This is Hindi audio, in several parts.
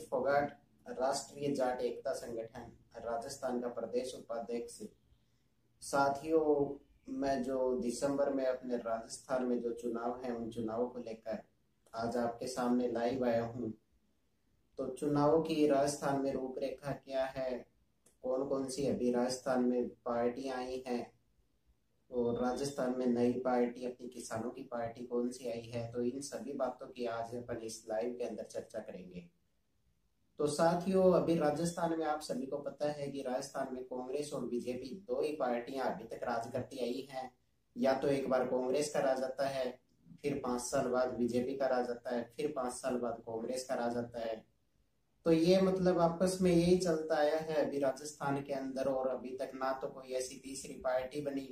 फोगाट राष्ट्रीय जाट एकता संगठन राजस्थान का प्रदेश उपाध्यक्ष। साथियों, मैं जो दिसंबर में अपने राजस्थान में जो चुनाव है उन चुनावों को लेकर आज आपके सामने लाइव आया हूं। तो चुनावों की राजस्थान में रूपरेखा क्या है, कौन कौन सी अभी राजस्थान में पार्टियां आई हैं और राजस्थान में नई पार्टी अपनी किसानों की पार्टी कौन सी आई है, तो इन सभी बातों की आज अपन इस लाइव के अंदर चर्चा करेंगे। तो साथियों, अभी राजस्थान में आप सभी को पता है कि राजस्थान में कांग्रेस और बीजेपी दो ही पार्टियां अभी तक राज करती आई हैं। या तो एक बार कांग्रेस का राज आता है, फिर 5 साल बाद बीजेपी का राज आता है, फिर 5 साल बाद कांग्रेस का राज आता है। तो ये मतलब आपस में यही चलता आया है अभी राजस्थान के अंदर। और अभी तक ना तो कोई ऐसी तीसरी पार्टी बनी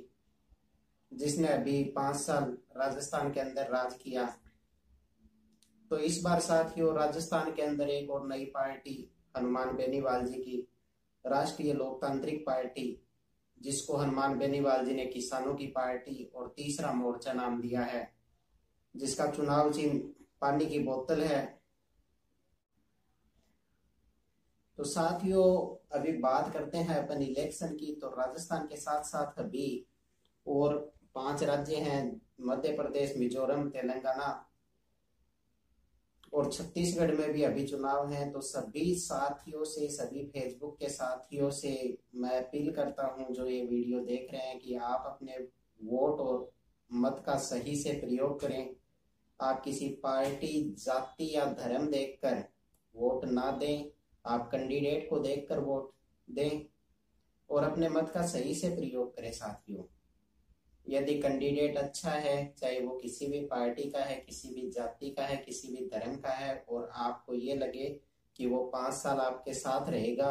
जिसने अभी 5 साल राजस्थान के अंदर राज किया। तो इस बार साथियों राजस्थान के अंदर एक और नई पार्टी हनुमान बेनीवाल जी की राष्ट्रीय लोकतांत्रिक पार्टी, जिसको हनुमान बेनीवाल जी ने किसानों की पार्टी और तीसरा मोर्चा नाम दिया है, जिसका चुनाव चिन्ह पानी की बोतल है। तो साथियों अभी बात करते हैं अपन इलेक्शन की। तो राजस्थान के साथ साथ अभी और 5 राज्य हैं, मध्य प्रदेश, मिजोरम, तेलंगाना और छत्तीसगढ़ में भी अभी चुनाव है। तो सभी साथियों से, सभी फेसबुक के साथियों से मैं अपील करता हूं जो ये वीडियो देख रहे हैं कि आप अपने वोट और मत का सही से प्रयोग करें। आप किसी पार्टी, जाति या धर्म देखकर वोट ना दें, आप कैंडिडेट को देखकर वोट दें और अपने मत का सही से प्रयोग करें। साथियों, यदि कैंडिडेट अच्छा है, चाहे वो किसी भी पार्टी का है, किसी भी जाति का है, किसी भी धर्म का है, और आपको ये लगे कि वो 5 साल आपके साथ रहेगा,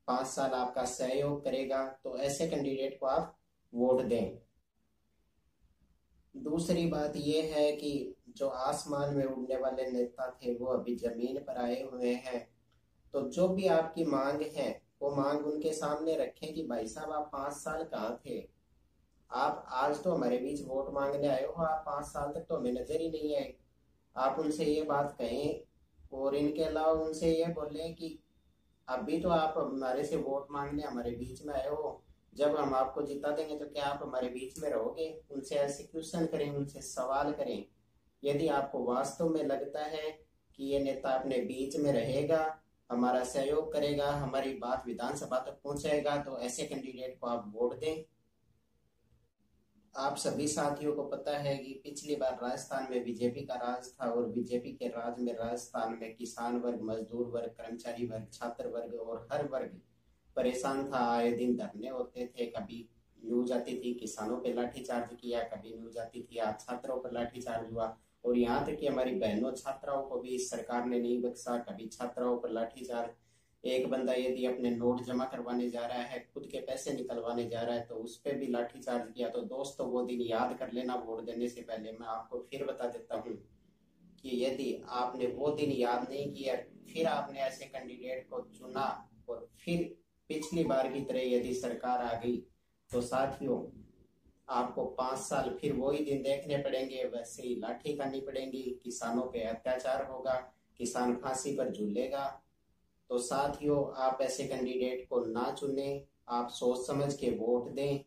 5 साल आपका सहयोग करेगा, तो ऐसे कैंडिडेट को आप वोट दें। दूसरी बात ये है कि जो आसमान में उड़ने वाले नेता थे वो अभी जमीन पर आए हुए हैं। तो जो भी आपकी मांग है वो मांग उनके सामने रखें कि भाई साहब आप 5 साल कहाँ थे। आप आज तो हमारे बीच वोट मांगने आए हो, आप 5 साल तक तो हमें नजर ही नहीं आए। आप उनसे ये बात कहें और इनके अलावा उनसे ये बोलें कि अभी तो आप हमारे से वोट मांगने हमारे बीच में आए हो, जब हम आपको जिता देंगे तो क्या आप हमारे बीच में रहोगे। उनसे ऐसे क्वेश्चन करें, उनसे सवाल करें। यदि आपको वास्तव में लगता है कि ये नेता अपने बीच में रहेगा, हमारा सहयोग करेगा, हमारी बात विधानसभा तक पहुंचाएगा, तो ऐसे कैंडिडेट को आप वोट दें। आप सभी साथियों को पता है कि पिछली बार राजस्थान में बीजेपी का राज था और बीजेपी के राज में राजस्थान में किसान वर्ग, मजदूर वर्ग, कर्मचारी वर्ग, छात्र वर्ग और हर वर्ग परेशान था। आए दिन धरने होते थे, कभी न्यूज आती थी किसानों पे लाठीचार्ज किया, कभी न्यूज आती थी आज छात्रों पर लाठीचार्ज हुआ, और यहाँ तक कि हमारी बहनों छात्राओं को भी सरकार ने नहीं बख्शा, कभी छात्राओं पर लाठीचार्ज। एक बंदा यदि अपने नोट जमा करवाने जा रहा है, खुद के पैसे निकलवाने जा रहा है, तो उस पर भी लाठीचार्ज किया। तो दोस्तों वो दिन याद कर लेना वोट देने से पहले। मैं आपको फिर बता देता हूँ कि यदि आपने वो दिन याद नहीं किया, फिर आपने ऐसे कैंडिडेट को चुना और फिर पिछली बार की तरह यदि सरकार आ गई, तो साथियों आपको 5 साल फिर वही दिन देखने पड़ेंगे, वैसे ही लाठी खानी पड़ेगी, किसानों पे अत्याचार होगा, किसान फांसी पर झूलेगा। तो साथियों आप ऐसे कैंडिडेट को ना चुने, आप सोच समझ के वोट दें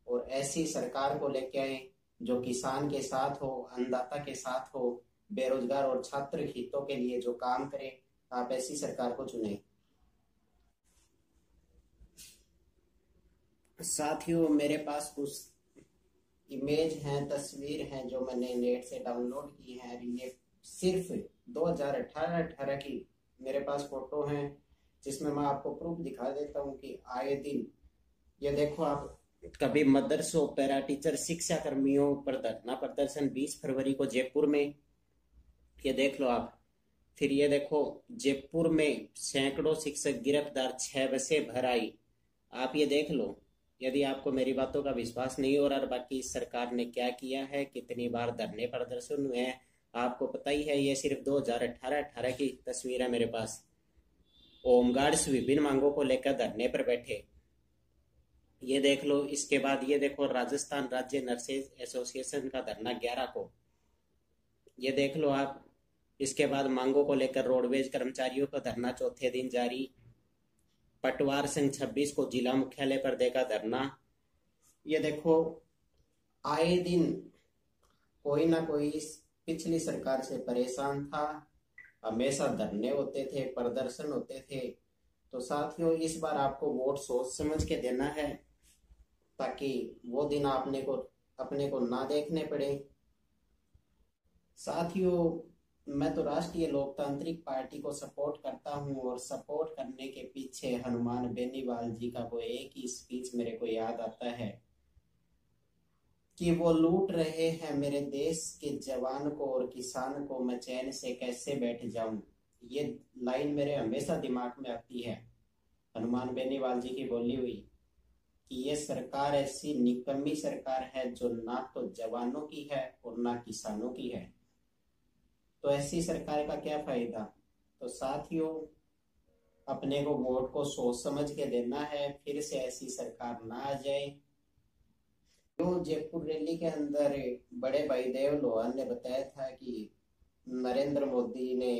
और ऐसी सरकार को लेके आए जो किसान के साथ हो, अन्नदाता के साथ हो, बेरोजगार और छात्र हितों के लिए जो काम करे। आप ऐसी सरकार को चुने। साथियों मेरे पास कुछ इमेज हैं, तस्वीर हैं जो मैंने नेट से डाउनलोड की हैं। ये सिर्फ 2018 की मेरे पास फोटो हैं, जिसमें मैं आपको प्रूफ दिखा देता हूँ कि आए दिन ये देखो आप, कभी मदरसों, पैरा टीचर, शिक्षा कर्मियों पर धरना प्रदर्शन 20 फरवरी को जयपुर में, ये देख लो आप। फिर ये देखो जयपुर में सैकड़ों शिक्षक गिरफ्तार, 6 बसें भर आई। आप ये देख लो। यदि आपको मेरी बातों का विश्वास नहीं हो रहा, और बाकी सरकार ने क्या किया है, कितनी बार धरने प्रदर्शन हुए हैं, आपको पता ही है। ये सिर्फ 2018 की तस्वीर है मेरे पास। होमगार्ड्स विभिन्न मांगों को लेकर धरने पर बैठे, ये देख लो। इसके बाद ये देखो राजस्थान राज्य नर्सेज एसोसिएशन का धरना 11 को, ये देख लो आप। इसके बाद मांगों को लेकर रोडवेज कर्मचारियों का धरना चौथे दिन जारी। पटवार संघ 26 को जिला मुख्यालय पर देगा धरना। ये देखो, आए दिन कोई ना कोई पिछली सरकार से परेशान था, हमेशा धरने होते थे, प्रदर्शन होते थे। तो साथियों, इस बार आपको वोट सोच समझ के देना है, ताकि वो दिन अपने को ना देखने पड़े। साथियों, मैं तो राष्ट्रीय लोकतांत्रिक पार्टी को सपोर्ट करता हूं, और सपोर्ट करने के पीछे हनुमान बेनीवाल जी का वो एक ही स्पीच मेरे को याद आता है कि वो लूट रहे हैं मेरे देश के जवान को और किसान को, मैं चैन से कैसे बैठ जाऊं। ये लाइन मेरे हमेशा दिमाग में आती है, हनुमान बेनीवाल जी की बोली हुई, कि ये सरकार ऐसी निकम्मी सरकार है जो ना तो जवानों की है और ना किसानों की है। तो ऐसी सरकार का क्या फायदा। तो साथियों, अपने को वोट को सोच समझ के देना है, फिर से ऐसी सरकार ना आ जाए। तो जयपुर रैली के अंदर बड़े भाई देव लोहान ने बताया था कि नरेंद्र मोदी ने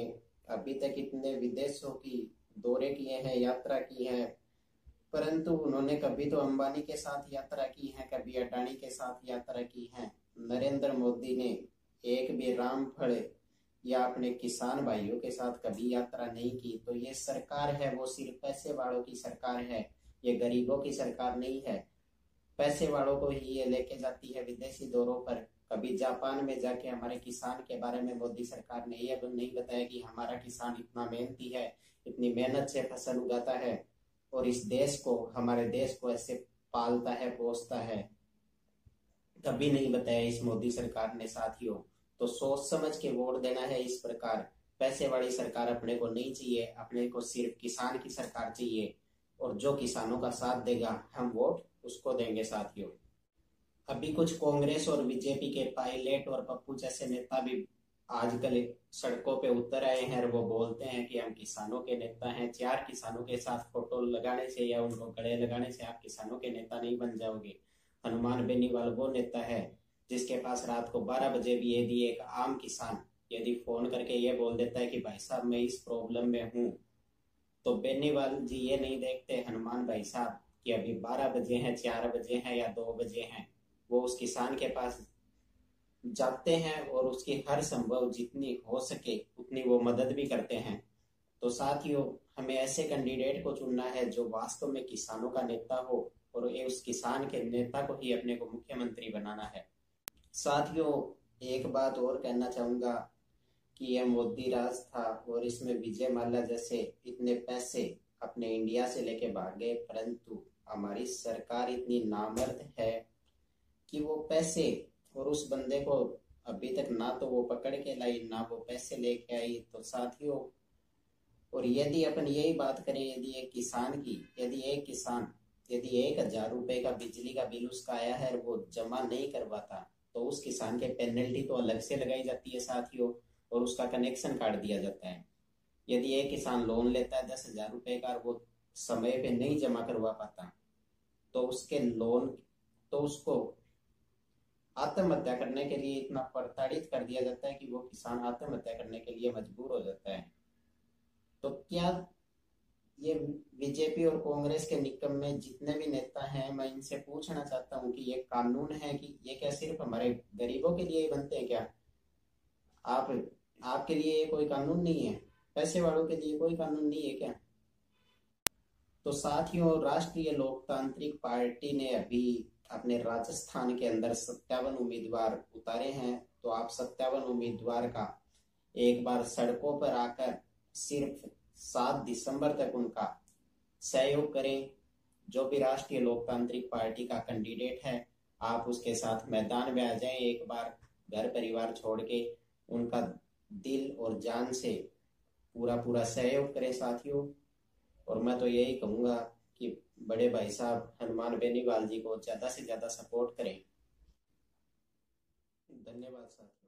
अभी तक इतने विदेशों की दौरे किए हैं, यात्रा की है, परंतु उन्होंने कभी तो अंबानी के साथ यात्रा की है, कभी अडानी के साथ यात्रा की है। नरेंद्र मोदी ने एक भी रामफल या अपने किसान भाइयों के साथ कभी यात्रा नहीं की। तो ये सरकार है वो सिर्फ पैसे वालों की सरकार है, ये गरीबों की सरकार नहीं है। पैसे वालों को ही ये लेके जाती है विदेशी दौरों पर। कभी जापान में जाके हमारे किसान के बारे में मोदी सरकार ने ये नहीं बताया कि हमारा किसान इतना मेहनती है, इतनी मेहनत से फसल उगाता है और इस देश को, हमारे देश को ऐसे पालता है, पोसता है। कभी नहीं बताया इस मोदी सरकार ने। साथियों, तो सोच समझ के वोट देना है। इस प्रकार पैसे वाली सरकार अपने को नहीं चाहिए, अपने को सिर्फ किसान की सरकार चाहिए, और जो किसानों का साथ देगा हम वोट उसको देंगे। साथियों, अभी कुछ कांग्रेस और बीजेपी के पायलट और पप्पू जैसे नेता भी आजकल सड़कों पे उतर आए हैं, और वो बोलते हैं कि हम किसानों के नेता हैं। 4 किसानों के साथ फोटो लगाने से या उनको गले लगाने से आप किसानों के नेता नहीं बन जाओगे। हनुमान बेनीवाल वो नेता है जिसके पास रात को 12 बजे भी यदि एक आम किसान यदि फोन करके ये बोल देता है कि भाई साहब मैं इस प्रॉब्लम में हूँ, तो बेनीवाल जी ये नहीं देखते हनुमान भाई साहब कि अभी 12 बजे हैं, 4 बजे हैं या 2 बजे हैं। वो उस किसान के पास जाते हैं और उसकी हर संभव जितनी हो सके उतनी वो मदद भी करते हैं। तो साथियों, हमें ऐसे कैंडिडेट को चुनना है जो वास्तव में किसानों का नेता हो, और ये उस किसान के नेता को ही अपने को मुख्यमंत्री बनाना है। साथियों, एक बात और कहना चाहूंगा कि यह मोदी राज था और इसमें विजय माल्या जैसे इतने पैसे अपने इंडिया से लेके भागे, परंतु हमारी सरकार इतनी नामर्द है कि वो पैसे और उस बंदे को अभी तक ना तो वो पकड़ के लाई, ना वो पैसे लेके आई। तो साथियों, और यदि अपन यही बात करें, यदि एक किसान की, यदि 1,000 रुपए का बिजली का बिल उसका आया है और वो जमा नहीं करवाता, तो उस किसान के पेनल्टी तो अलग से लगाई जाती है साथियों, और उसका कनेक्शन काट दिया जाता है। यदि एक किसान लोन लेता है 10,000 रुपए का और वो समय पे नहीं जमा करवा पाता, तो उसके लोन, तो उसको आत्महत्या करने के लिए इतना प्रताड़ित कर दिया जाता है कि वो किसान आत्महत्या करने के लिए मजबूर हो जाता है। तो क्या ये बीजेपी और कांग्रेस के निकम्मे जितने भी नेता हैं, मैं इनसे पूछना चाहता हूँ कि ये कानून है कि ये क्या सिर्फ हमारे गरीबों के लिए ही बनते हैं क्या? आप आपके लिए ये कोई कानून नहीं है? पैसे वालों के लिए कोई कानून नहीं है क्या? तो साथियों, राष्ट्रीय लोकतांत्रिक पार्टी ने अभी अपने राजस्थान के अंदर 57 उम्मीदवार उतारे हैं। तो आप 57 उम्मीदवार का एक बार सड़कों पर आकर सिर्फ 7 दिसंबर तक उनका सहयोग करें। जो भी राष्ट्रीय लोकतांत्रिक पार्टी का कैंडिडेट है, आप उसके साथ मैदान में आ जाएं। एक बार घर परिवार छोड़ के उनका दिल और जान से पूरा पूरा सहयोग करें साथियों। और मैं तो यही कहूंगा कि बड़े भाई साहब हनुमान बेनीवाल जी को ज्यादा से ज्यादा सपोर्ट करें। धन्यवाद साथियों।